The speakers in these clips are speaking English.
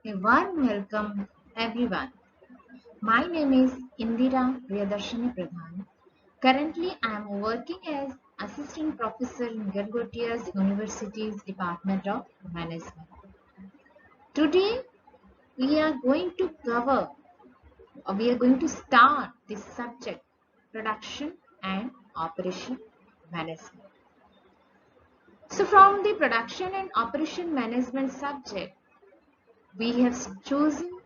A warm welcome, everyone. My name is Indira Priyadarshini Pradhan. Currently, I am working as Assistant Professor in Gargotia's University's Department of Management. Today, we are going to start this subject, Production and Operation Management. So, from the Production and Operation Management subject, we have chosen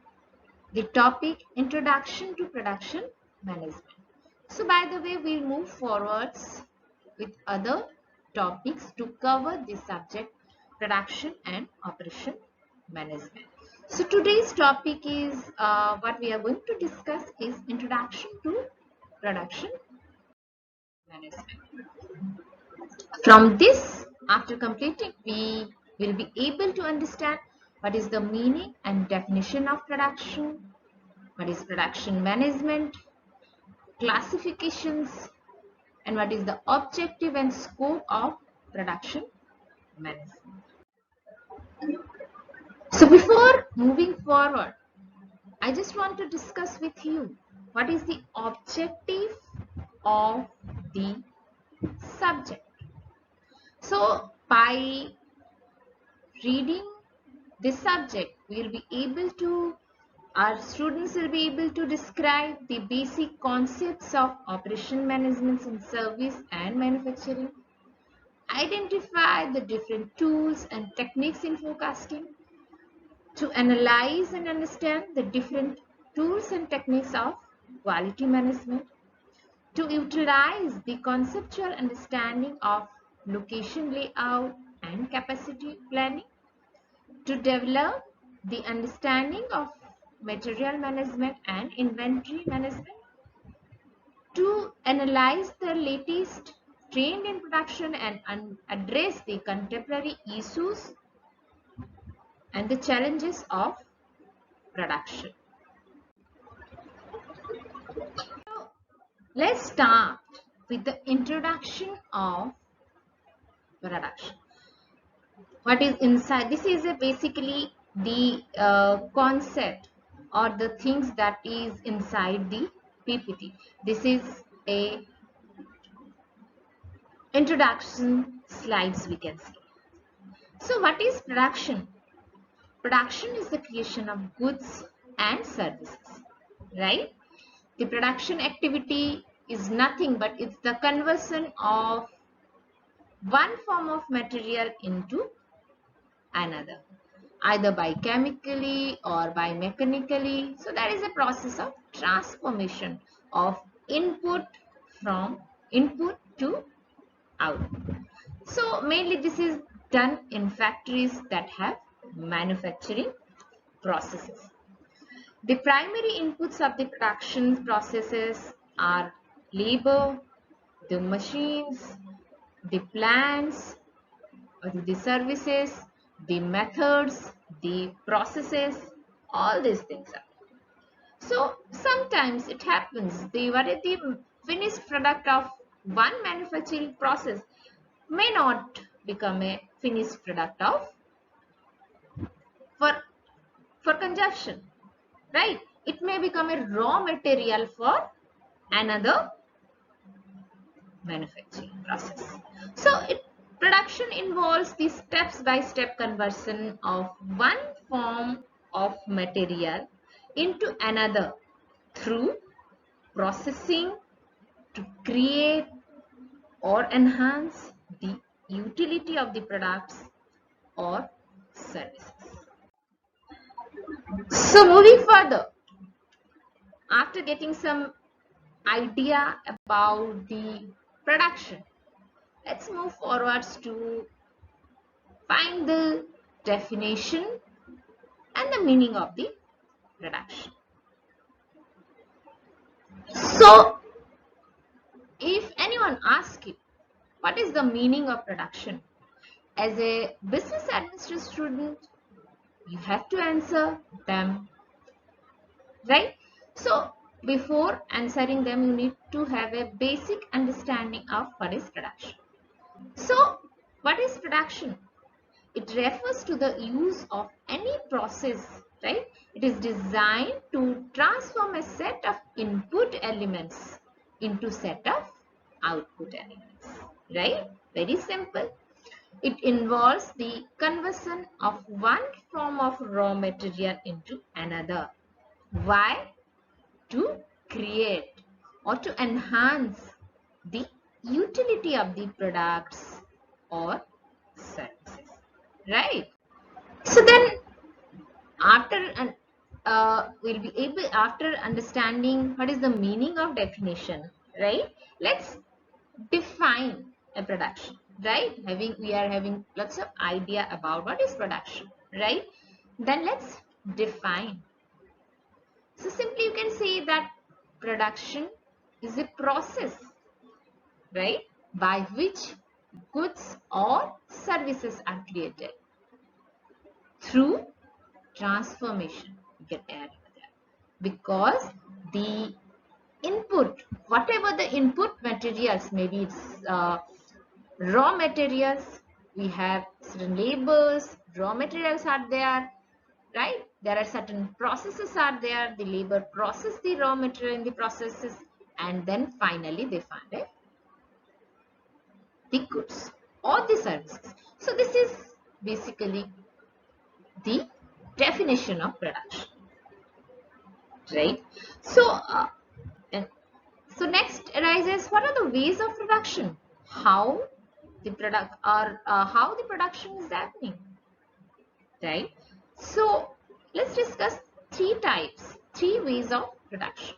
the topic Introduction to Production Management. So by the way, we'll move forwards with other topics to cover this subject Production and Operation Management. So today's topic is what we are going to discuss is Introduction to Production Management. From this, after completing, we will be able to understand what is the meaning and definition of production, what is production management, classifications, and what is the objective and scope of production management. So before moving forward, I just want to discuss with you what is the objective of the subject. So by reading this subject, we will be able to our students will be able to describe the basic concepts of operation management in service and manufacturing, identify the different tools and techniques in forecasting, to analyze and understand the different tools and techniques of quality management, to utilize the conceptual understanding of location layout and capacity planning, to develop the understanding of material management and inventory management, to analyze the latest trend in production and address the contemporary issues and the challenges of production. So, let's start with the introduction of production. What is inside? This is basically the concept or the things that is inside the PPT. This is a introduction slides we can see. So what is production? Production is the creation of goods and services, right? The production activity is nothing but it's the conversion of one form of material into another, either by chemically or by mechanically. So that is a process of transformation of input from input to output. So mainly this is done in factories that have manufacturing processes. The primary inputs of the production processes are labor, the machines, the plants, the services, the methods, the processes, all these things are. So sometimes it happens what is the finished product of one manufacturing process may not become a finished product of for consumption, right? It may become a raw material for another manufacturing process. So production involves the step-by-step conversion of one form of material into another through processing to create or enhance the utility of the products or services. So moving further, after getting some idea about the production, let's move forwards to find the definition and the meaning of the production. So if anyone asks you what is the meaning of production, as a business administration student you have to answer them, right? So before answering them you need to have a basic understanding of what is production. So what is production? It refers to the use of any process right? It is designed to transform a set of input elements into set of output elements, right? Very simple. It involves the conversion of one form of raw material into another. Why? To create or to enhance the utility of the products or services, right? So then after we'll be able, after understanding what is the meaning of definition, right, let's define a production, right? We are having lots of idea about what is production, right? Then let's define. So simply you can say that production is a process, right, by which goods or services are created through transformation. You can add that because the input, whatever the input materials, maybe it's raw materials, we have certain labors, raw materials are there, right? There are certain processes are there, the labor process the raw material in the processes, and then finally they find it, the goods or the services. So this is basically the definition of production, right? And so next arises, what are the ways of production? How the product or how the production is happening, right? So let's discuss three ways of production.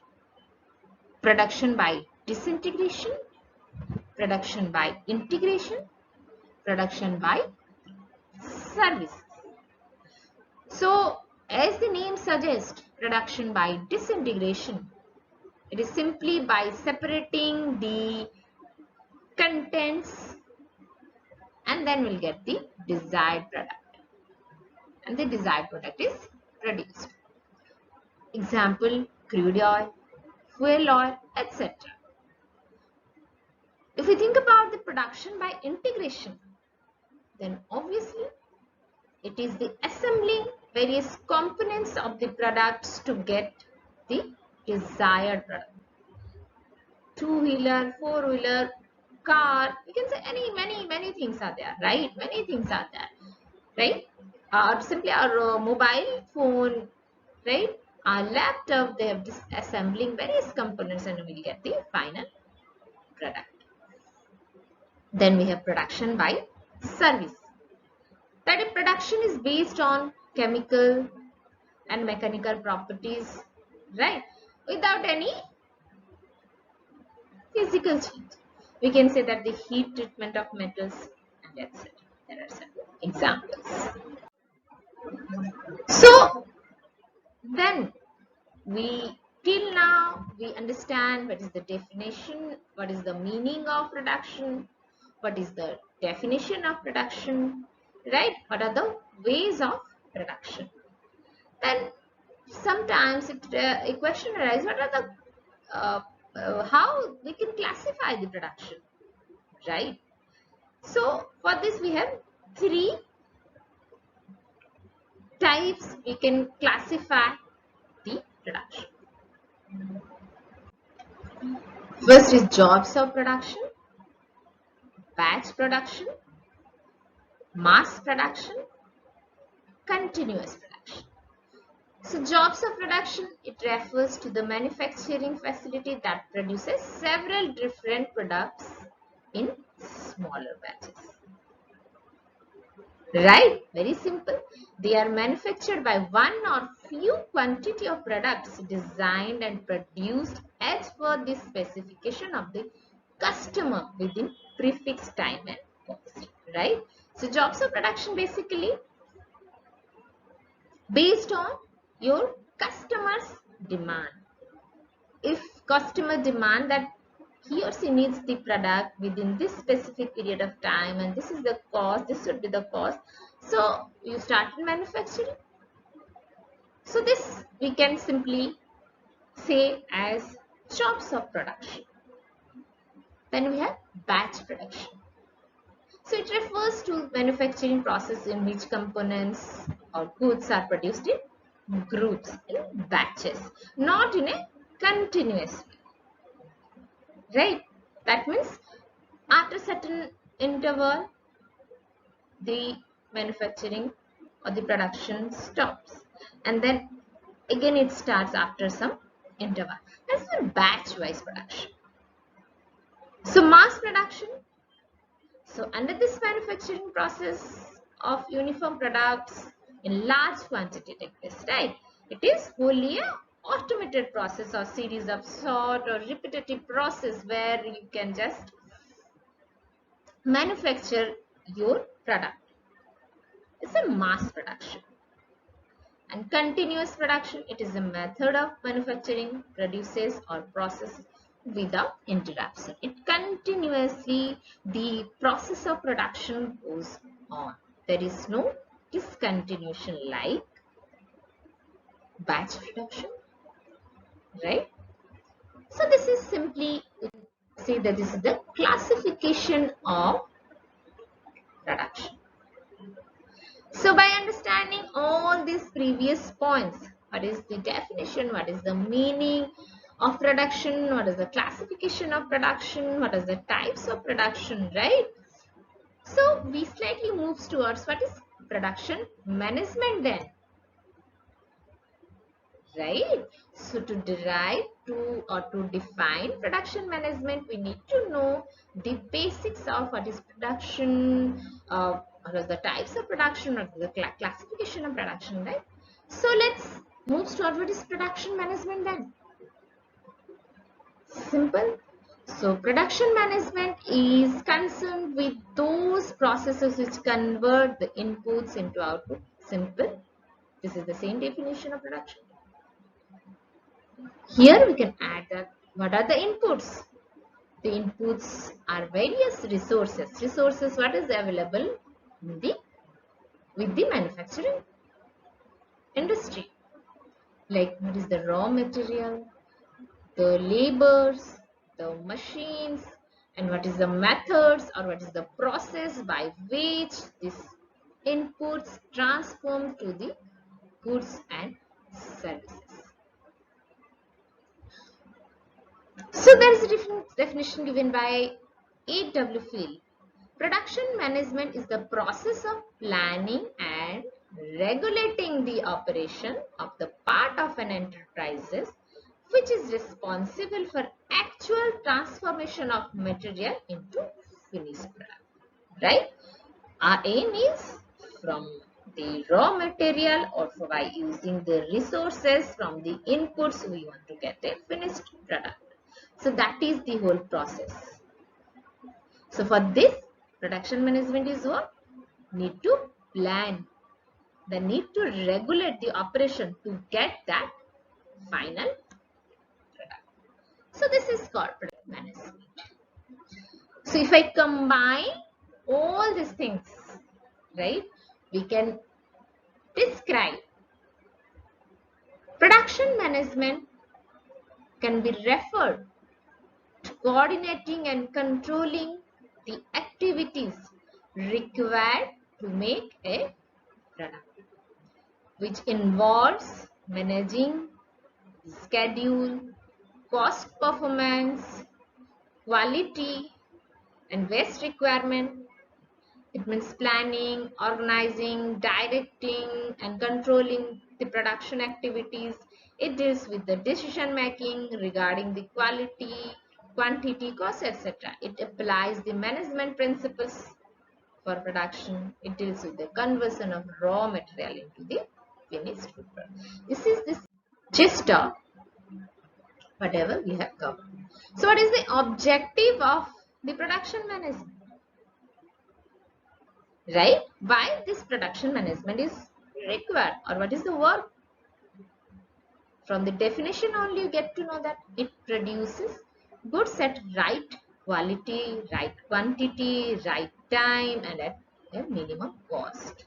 Production by disintegration, production by integration, production by service. So as the name suggests, production by disintegration, it is simply by separating the contents and then we'll get the desired product. And the desired product is produced. Example, crude oil, fuel oil, etc. If we think about the production by integration, then obviously it is the assembling various components of the products to get the desired product. Two-wheeler, four-wheeler, car, you can say many things are there, right? Many things are there, right? Or simply our mobile phone, right? Our laptop, they have this assembling various components and we will get the final product. Then we have production by service. That is, production is based on chemical and mechanical properties, right? Without any physical change. We can say that the heat treatment of metals and etc. There are some examples. So then till now we understand what is the definition, what is the meaning of production, what is the definition of production, right? What are the ways of production? Then sometimes a question arises, what are the how we can classify the production, right? So for this we have three types we can classify the production. First is jobs of production, batch production, mass production, continuous production. So jobs of production, it refers to the manufacturing facility that produces several different products in smaller batches. Right? Very simple. They are manufactured by one or few quantity of products designed and produced as per the specification of the customer within prefixed time and cost. Right? So jobs of production basically based on your customer's demand. If customer demand that he or she needs the product within this specific period of time and this is the cost, this should be the cost, so you start manufacturing. So this we can simply say as jobs of production. Then we have batch production. So it refers to manufacturing process in which components or goods are produced in groups, in batches, not in a continuous way. Right? That means after certain interval, the manufacturing or the production stops, and then again it starts after some interval. That's a batch-wise production. So mass production. So under this manufacturing process of uniform products in large quantity take place, right? It is wholly a automated process or series of short or repetitive process where you can just manufacture your product. It's a mass production. And continuous production, it is a method of manufacturing, produces or process without interruption. It continuously, the process of production goes on. There is no discontinuation like batch production, right? So this is simply, say that this is the classification of production. So by understanding all these previous points, what is the definition, what is the meaning of production, what is the classification of production, what is the types of production, right? So we slightly move towards what is production management then, right? So to derive to define production management, we need to know the basics of what is production, what are the types of production, or the classification of production, right? So let's move toward what is production management then. Simple. So production management is concerned with those processes which convert the inputs into output. Simple. This is the same definition of production. Here we can add that what are the inputs? The inputs are various resources. Resources what is available in with the manufacturing industry. Like what is the raw material, the labors, the machines, and what is the methods or what is the process by which these inputs transform to the goods and services. So there is a different definition given by A.W. Field. Production management is the process of planning and regulating the operation of the part of an enterprise which is responsible for actual transformation of material into finished product. Right? Our aim is from the raw material or by using the resources from the inputs we want to get a finished product. So that is the whole process. So for this, production management is what? Need to plan. They need to regulate the operation to get that final product. So this is called product management. So if I combine all these things, right, we can describe production management can be referred to coordinating and controlling the activities required to make a product, which involves managing schedule, cost performance, quality, and waste requirement. It means planning, organizing, directing, and controlling the production activities. It deals with the decision making regarding the quality, quantity, cost, etc. It applies the management principles for production. It deals with the conversion of raw material into the finished food product. This is this gist of whatever we have covered. So what is the objective of the production management? Right? Why this production management is required, or what is the work? From the definition only you get to know that it produces goods at right quality, right quantity, right time, and at a minimum cost.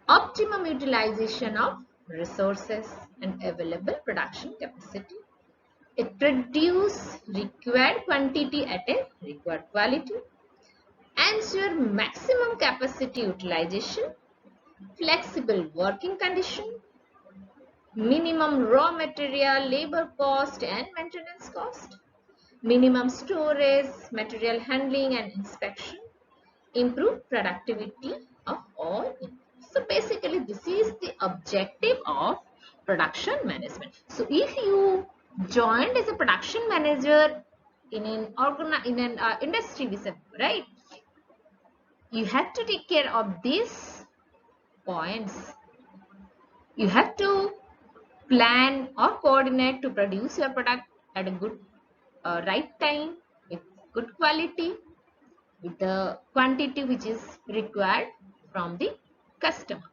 Optimum utilization of resources and available production capacity. It produces required quantity at a required quality. Ensure maximum capacity utilization, flexible working condition, minimum raw material, labor cost and maintenance cost, minimum storage, material handling and inspection, improve productivity of all inputs. So basically this is the objective of production management. So if you joined as a production manager in an industry, right, you have to take care of these points. You have to plan or coordinate to produce your product at a good right time with good quality with the quantity which is required from the customer.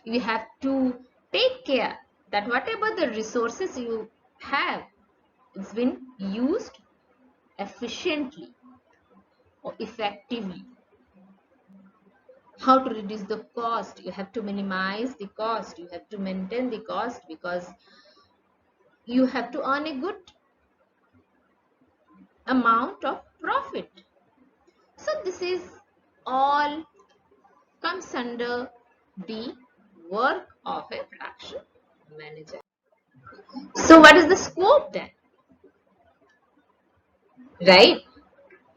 You have to take care that whatever the resources you have, it's been used efficiently or effectively. How to reduce the cost? You have to minimize the cost. You have to maintain the cost because you have to earn a good amount of profit. So this is all comes under the work of a production manager. So what is the scope then? Right?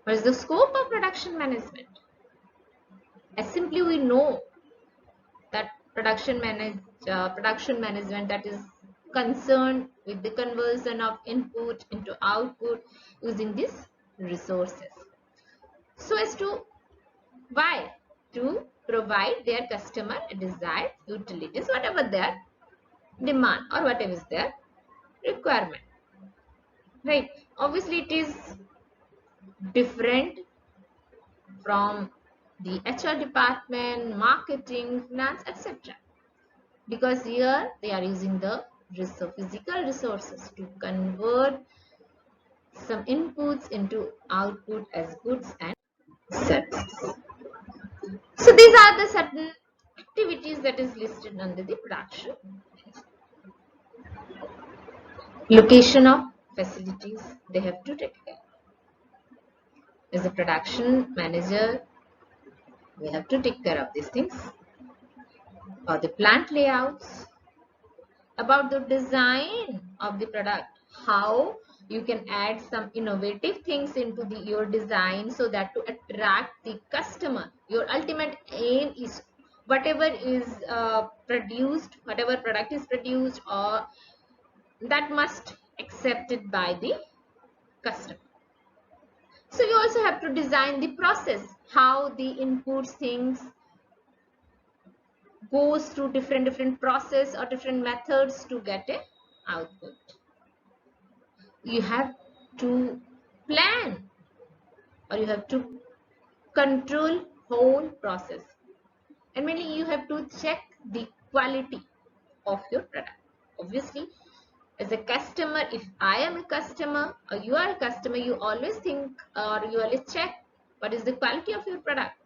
What is the scope of production management? As simply we know that production management that is concerned with the conversion of input into output using these resources. So as to why? To provide their customer desired utilities, whatever their demand or whatever is their requirement. Right? Obviously it is different from the HR department, marketing, finance, etc. Because here they are using the physical resources to convert some inputs into output as goods and services. So these are the certain activities that is listed under the production. Location of facilities they have to take care. As a production manager, we have to take care of these things. Or the plant layouts, about the design of the product, how you can add some innovative things into your design so that to attract the customer. Your ultimate aim is whatever is produced, whatever product is produced, or that must accepted by the customer. So you also have to design the process, how the inputs things goes through different process or different methods to get a output. You have to plan or you have to control whole process, and mainly you have to check the quality of your product. Obviously, as a customer, if I am a customer or you are a customer, you always think or you always check what is the quality of your product.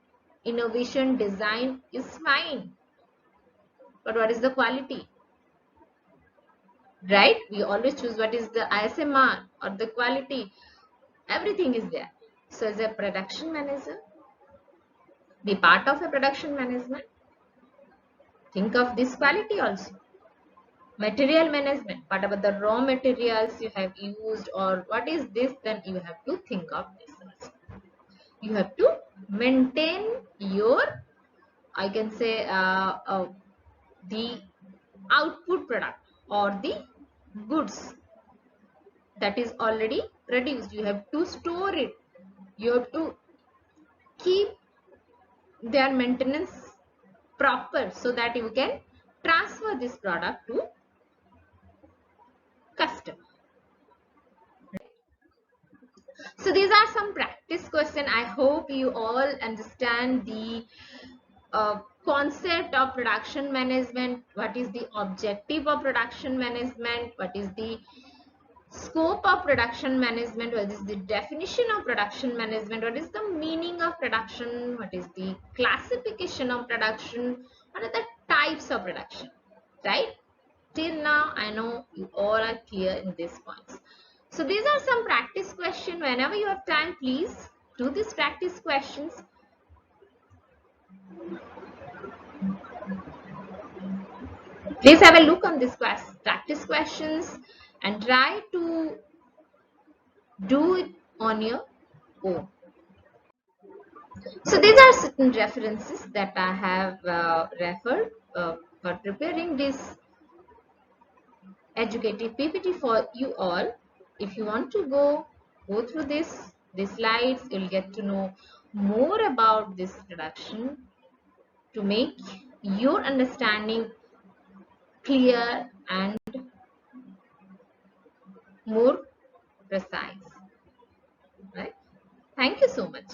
Innovation design is fine, but what is the quality? Right? We always choose what is the ISMR or the quality. Everything is there. So as a production manager, be part of a production management, think of this quality also. Material management, whatever the raw materials you have used or what is this, then you have to think of this also. You have to maintain your, I can say, the output product or the goods that is already produced. You have to store it. You have to keep their maintenance proper so that you can transfer this product to customer. So these are some practice questions. I hope you all understand the concept of production management. What is the objective of production management? What is the scope of production management? What is the definition of production management? What is the meaning of production? What is the classification of production? What are the types of production? Right? Till now, I know you all are clear in these points. So these are some practice questions. Whenever you have time, please do these practice questions. Please have a look on these practice questions and try to do it on your own. So these are certain references that I have referred for preparing this educative PPT for you all. If you want to go through these slides, you'll get to know more about this production to make your understanding clear and more precise. Right? Thank you so much.